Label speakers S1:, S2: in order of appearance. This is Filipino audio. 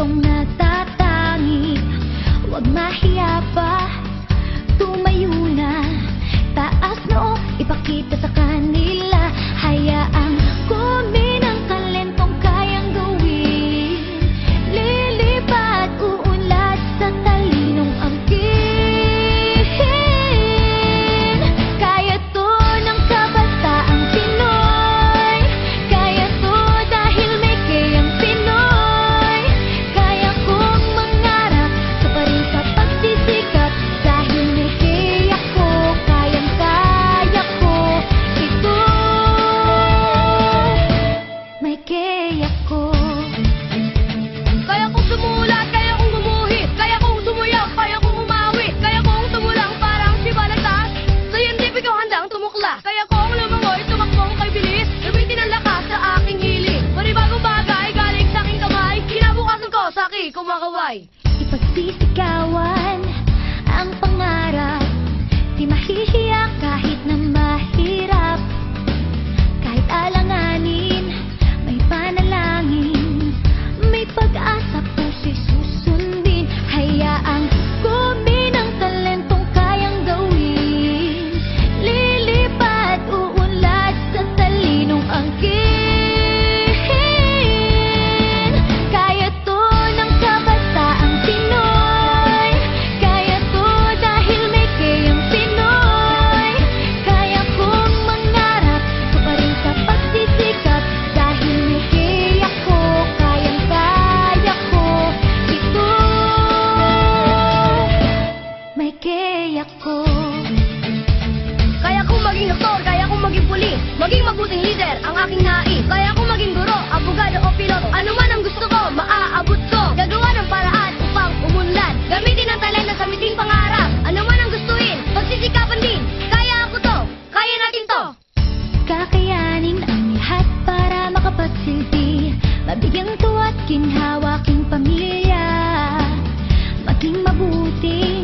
S1: talentong natatangi. Huwag mahiya pa, tumayo na, taas noo, ipakita sa kanila. Hayaang kumin ang talentong kayang gawin. Lilipat, uunlad sa talinong angkin. Kaya to ng kabataang Pinoy. Kaya to dahil may kayang Pinoy. Kaya kong mangarap, sa pa rin sa pagsisikap. Dahil may kaya ko, kayang-kaya ko ito. May kaya ko.
S2: Kaya kong sumulat, kaya kong gumuhit, kaya kong sumuyap, kaya kong umawi, kaya kong tumulang parang si Balagtas. Scientific ang handang tumukla, kaya kong lumangoy, tumakbong kay bilis, gamitin ang lakas sa aking hilig. Panibagong bagay, galing sa aking kamay, kinabukasan ko sa aking kumakaway.
S1: Ipagsisigawan ang pangarap, di mahihiya kahit na mahirap. Kahit alanganin, may panalangin, may pag-asa puso'y susundin. Hayaang kumin ang talentong kayang gawin. Lilipat, uunlad sa talinong angkin. Kaya to ng kabataang Pinoy. Kaya to dahil may kayang Pinoy. Kaya kong mangarap, sa pa rin sa pagsisikap. Dahil may kaya ko, kayang-kaya ko ito. May kaya ko.
S2: Kaya kong maging doktor, kaya kong maging pulis, maging mabuting leader ang aking nais. Kaya kong maging guro, abogado o piloto, ano man ang gusto ko, maaabot ko. Gagawa ng paraan upang umunlad, gamitin ang talento sa miting pangarap. Ano man ang gustuin, pagsisikapan din. Kaya ako to, kaya natin to.
S1: Kakayanin ang lahat para makapagsilbi, mabigyan tuwa't ginhawa aking pamilya. Maging mabuti